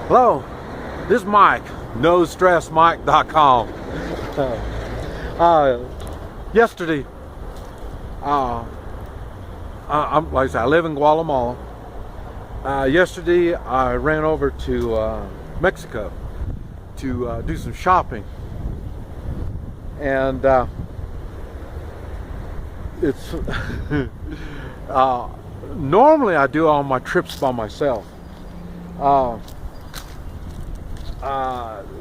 Hello, this is Mike, NoStressMike.com. Yesterday, like I said, I live in Guatemala. Yesterday, I ran over to Mexico to do some shopping, and it's normally I do all my trips by myself.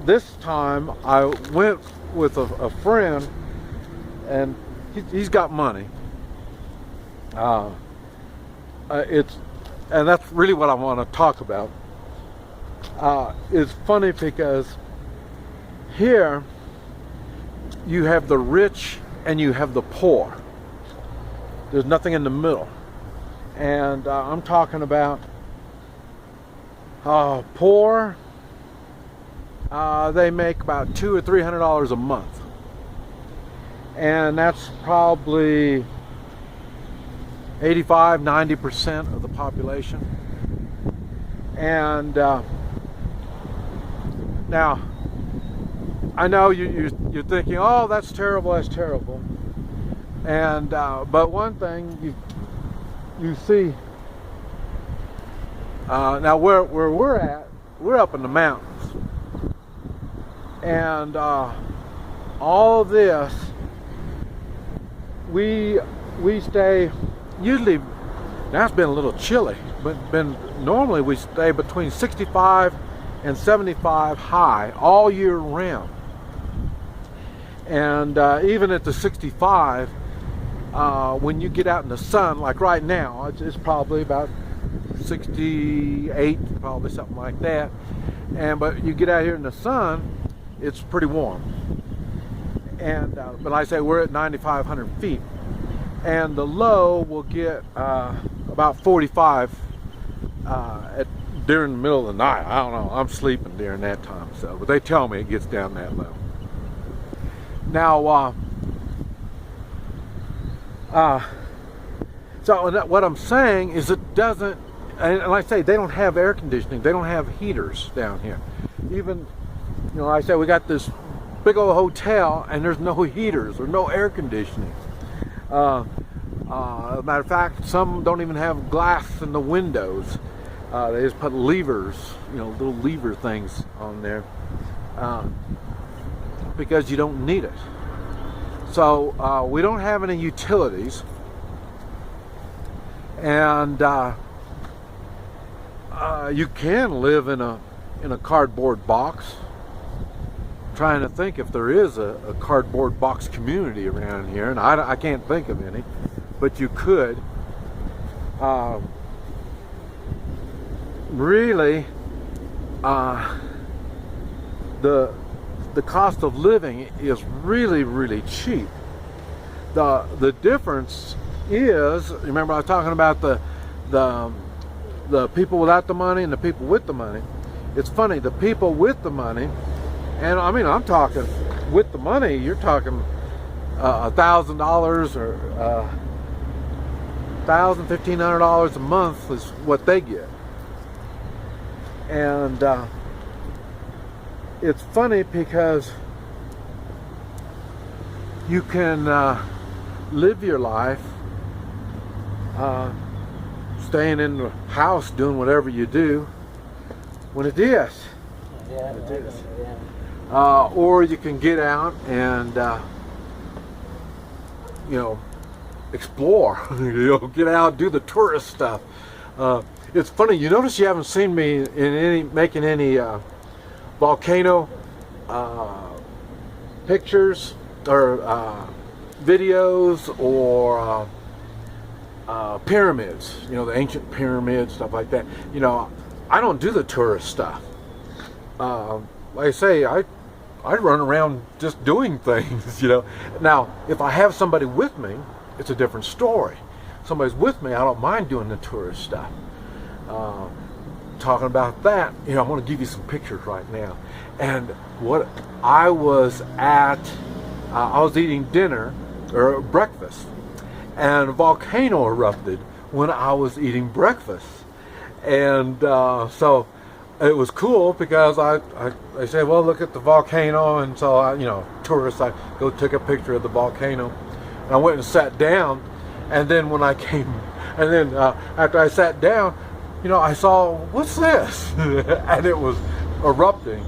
This time I went with a friend, and he's got money. And that's really what I want to talk about. It's funny because here you have the rich and you have the poor. There's nothing in the middle. And I'm talking about poor. They make about $200 or $300 a month, and that's probably 85–90% of the population. And now I know you're thinking, oh, that's terrible, and but one thing you see now where we're at, we're up in the mountains. And all of this, we stay usually. Now it's been a little chilly, but normally we stay between 65 and 75 high all year round. And even at the 65, when you get out in the sun, like right now, it's probably about 68, probably something like that. But you get out here in the sun, it's pretty warm. And but like I say, we're at 9,500 feet, and the low will get about 45 during the middle of the night. I don't know, I'm sleeping during that time, but they tell me it gets down that low. Now so what I'm saying is it doesn't, and like I say, they don't have air conditioning, they don't have heaters down here. Even, you know, like I said, we got this big old hotel and there's no heaters or no air conditioning. Matter of fact, some don't even have glass in the windows. They just put levers, you know, little lever things on there, because you don't need it. So we don't have any utilities, and you can live in a cardboard box. Trying to think if there is a cardboard box community around here, and I can't think of any, but you could. Really, the cost of living is really cheap. The difference is, remember I was talking about the people without the money and the people with the money. It's funny, the people with the money, and I mean, I'm talking with the money, you're talking $1,000 or $1,500 a month is what they get. And it's funny because you can live your life staying in the house doing whatever you do when it is. Yeah, it is. Or you can get out and you know, explore. You know, get out, do the tourist stuff. It's funny, you notice you haven't seen me in making any volcano pictures or videos or pyramids, you know, the ancient pyramids, stuff like that. You know, I don't do the tourist stuff. Like I say, I run around just doing things, you know. Now, if I have somebody with me, it's a different story. Somebody's with me, I don't mind doing the tourist stuff. Talking about that, you know, I want to give you some pictures right now. And what I was at, I was eating dinner or breakfast, and a volcano erupted when I was eating breakfast. And so it was cool because I said, well, look at the volcano, and so tourists, I go take a picture of the volcano, and I went and sat down, and then when I came, and then after I sat down, I saw, what's this? And it was erupting,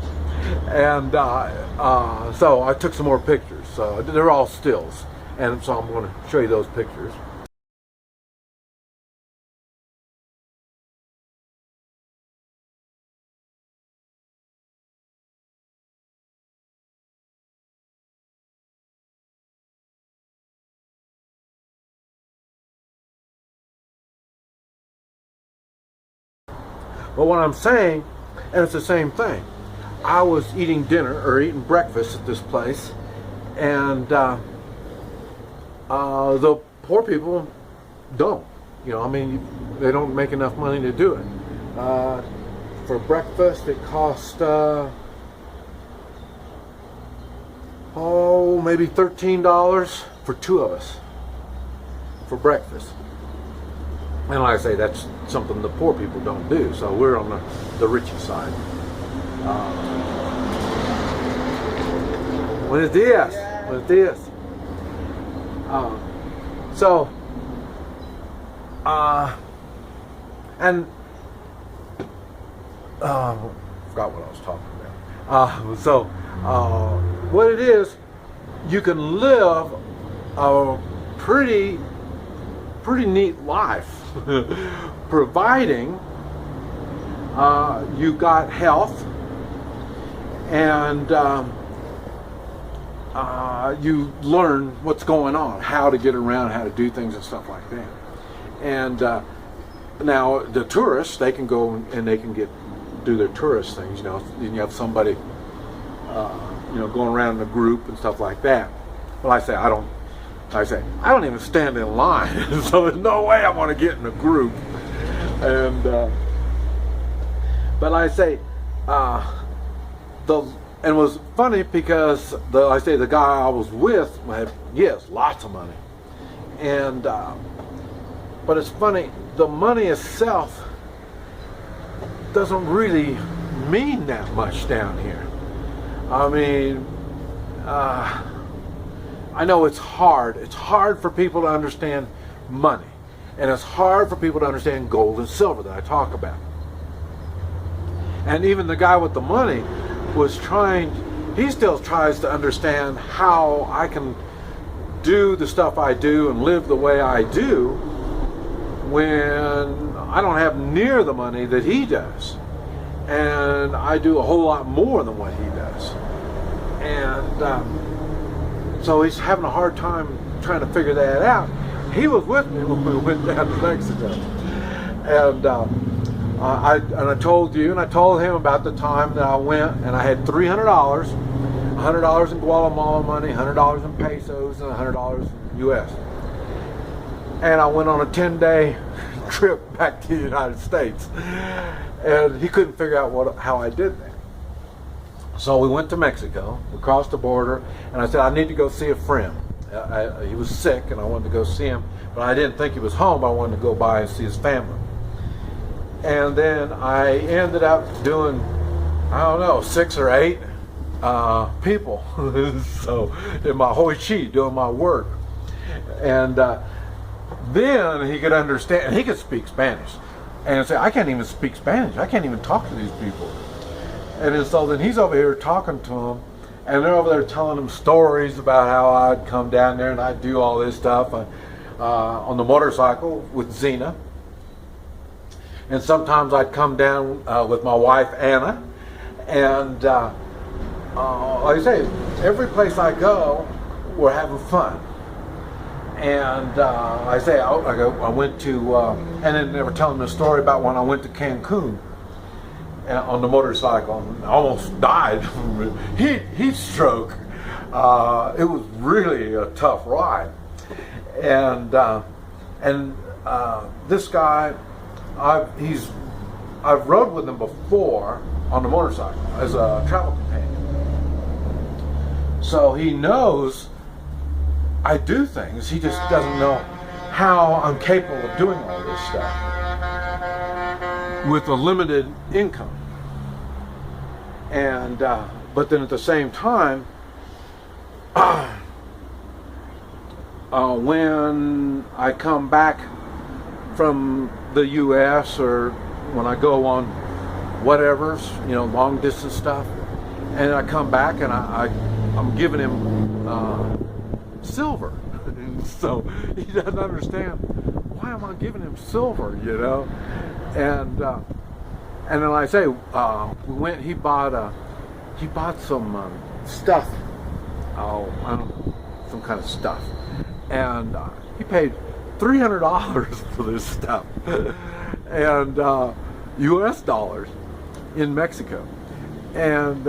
and so I took some more pictures. So they're all stills, and so I'm going to show you those pictures. But what I'm saying, and it's the same thing, I was eating dinner or eating breakfast at this place, and the poor people don't. They don't make enough money to do it. For breakfast, it cost maybe $13 for two of us for breakfast. And like I say, that's something the poor people don't do. So we're on the richy side. Buenos dias. Buenos dias. And forgot what I was talking about. What it is, you can live a pretty neat life, providing you got health, and you learn what's going on, how to get around, how to do things and stuff like that. And now the tourists, they can go and they can do their tourist things. You have somebody going around in a group and stuff like that. Well, I say I don't even stand in line, so there's no way I want to get in a group. And but I say and it was funny because the guy I was with had, yes, lots of money, and but it's funny, the money itself doesn't really mean that much down here. I know it's hard. It's hard for people to understand money. And it's hard for people to understand gold and silver that I talk about. And even the guy with the money he still tries to understand how I can do the stuff I do and live the way I do when I don't have near the money that he does. And I do a whole lot more than what he does. And so he's having a hard time trying to figure that out. He was with me when we went down to Mexico, and I told you, and I told him about the time that I went, and I had $300, $100 in Guatemala money, $100 in pesos, and $100 in US. And I went on a 10-day trip back to the United States, and he couldn't figure out how I did that. So we went to Mexico, we crossed the border, and I said, I need to go see a friend. He was sick, and I wanted to go see him, but I didn't think he was home. I wanted to go by and see his family. And then I ended up doing, 6 or 8 people. So in my hoi chi, doing my work. And then he could understand, and he could speak Spanish. And say, I can't even speak Spanish. I can't even talk to these people. And so then he's over here talking to them, and they're over there telling him stories about how I'd come down there and I'd do all this stuff on the motorcycle with Zena. And sometimes I'd come down with my wife Anna, and like I say, every place I go, we're having fun. And I went to, and then they were telling me a story about when I went to Cancun on the motorcycle and almost died from heat stroke. It was really a tough ride. And this guy, I've rode with him before on the motorcycle as a travel companion. So he knows I do things. He just doesn't know how I'm capable of doing all this stuff with a limited income. And but then at the same time, when I come back from the U.S. or when I go on whatever's, you know, long distance stuff, and I come back and I'm giving him silver. So he doesn't understand, why am I giving him silver, you know? And then like I say, we went. He bought some stuff. Oh, I don't know, some kind of stuff, and he paid $300 for this stuff, and U.S. dollars in Mexico, and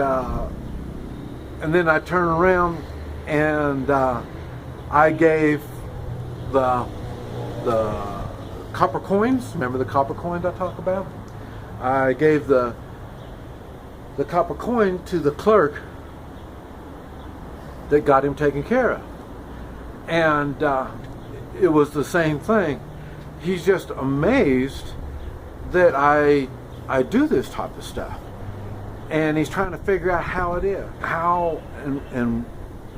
then I turn around and I gave the copper coins. Remember the copper coins I talk about? I gave the copper coin to the clerk that got him taken care of, and it was the same thing. He's just amazed that I do this type of stuff, and he's trying to figure out how it is, how and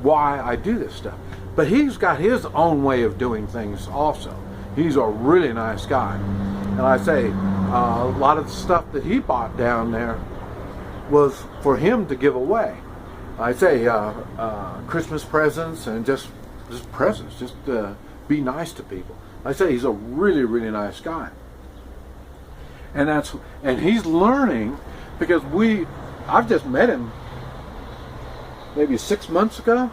why I do this stuff. But he's got his own way of doing things also. He's a really nice guy, and I say a lot of the stuff that he bought down there was for him to give away. I say Christmas presents and just presents, just be nice to people. I say he's a really, really nice guy, and he's learning, because I've just met him maybe 6 months ago,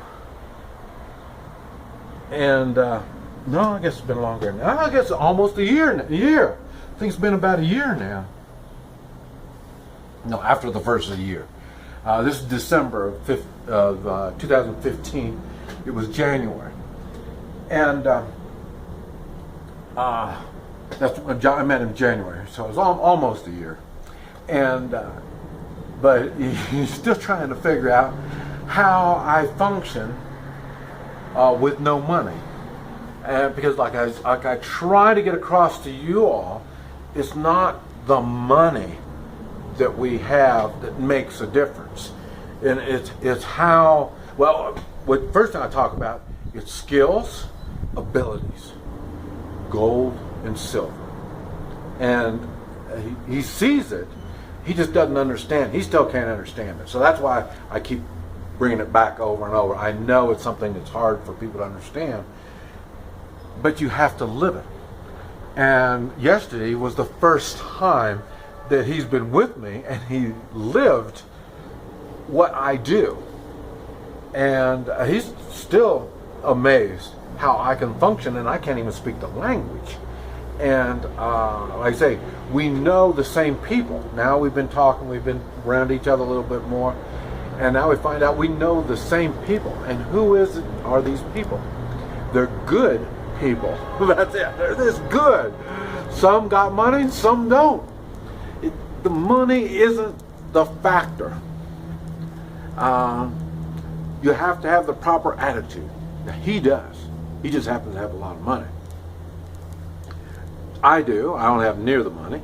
and no, I guess it's been longer now. I guess almost a year. I think it's been about a year now. No, after the first of the year. This is December of 2015. It was January, and that's when I met him in January, so it was almost a year. And but he's still trying to figure out how I function with no money, and because like I try to get across to you all, it's not the money that we have that makes a difference, and it's how, well, what first thing I talk about, it's skills, abilities, gold and silver, and he sees it. He just doesn't understand. He still can't understand it. So that's why I keep bringing it back over and over. I know it's something that's hard for people to understand, but you have to live it. And yesterday was the first time that he's been with me and he lived what I do. And he's still amazed how I can function, and I can't even speak the language. And like I say, we know the same people. Now we've been talking, we've been around each other a little bit more, and now we find out we know the same people. And who are these people? They're good people. That's it. They're this good. Some got money, some don't. The money isn't the factor. You have to have the proper attitude. Now, he does. He just happens to have a lot of money. I do. I don't have near the money.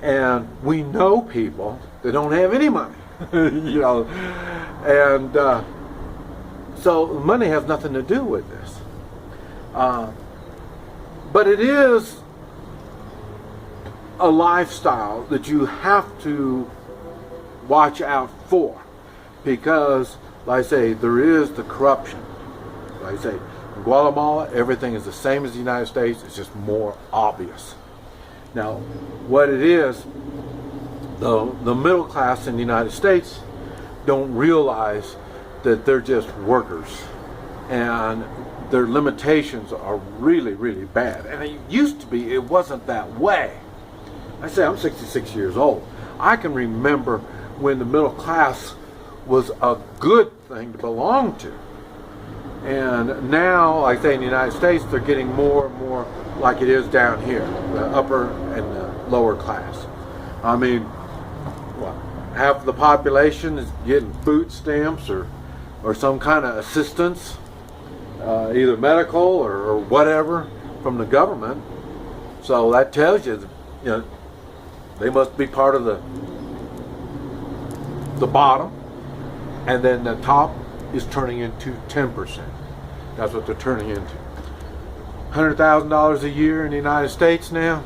And we know people that don't have any money. You know, and so money has nothing to do with this. But it is a lifestyle that you have to watch out for, because, like I say, there is the corruption. Like I say, in Guatemala, everything is the same as the United States. It's just more obvious. Now, what it is, the middle class in the United States don't realize that they're just workers, and their limitations are really, really bad. And it used to be, it wasn't that way. I say I'm 66 years old. I can remember when the middle class was a good thing to belong to. And now, like I say, in the United States, they're getting more and more like it is down here, the upper and the lower class. I mean, half the population is getting food stamps or some kind of assistance, either medical or whatever, from the government. So that tells you, you know, they must be part of the the bottom, and then the top is turning into 10%. That's what they're turning into. $100,000 a year in the United States now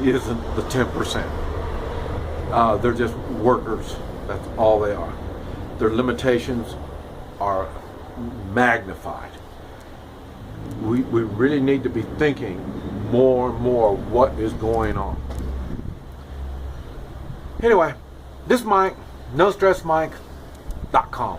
isn't the 10%. They're just workers. That's all they are. Their limitations are magnified. We really need to be thinking more and more what is going on. Anyway, this Mike, NoStressMike.com.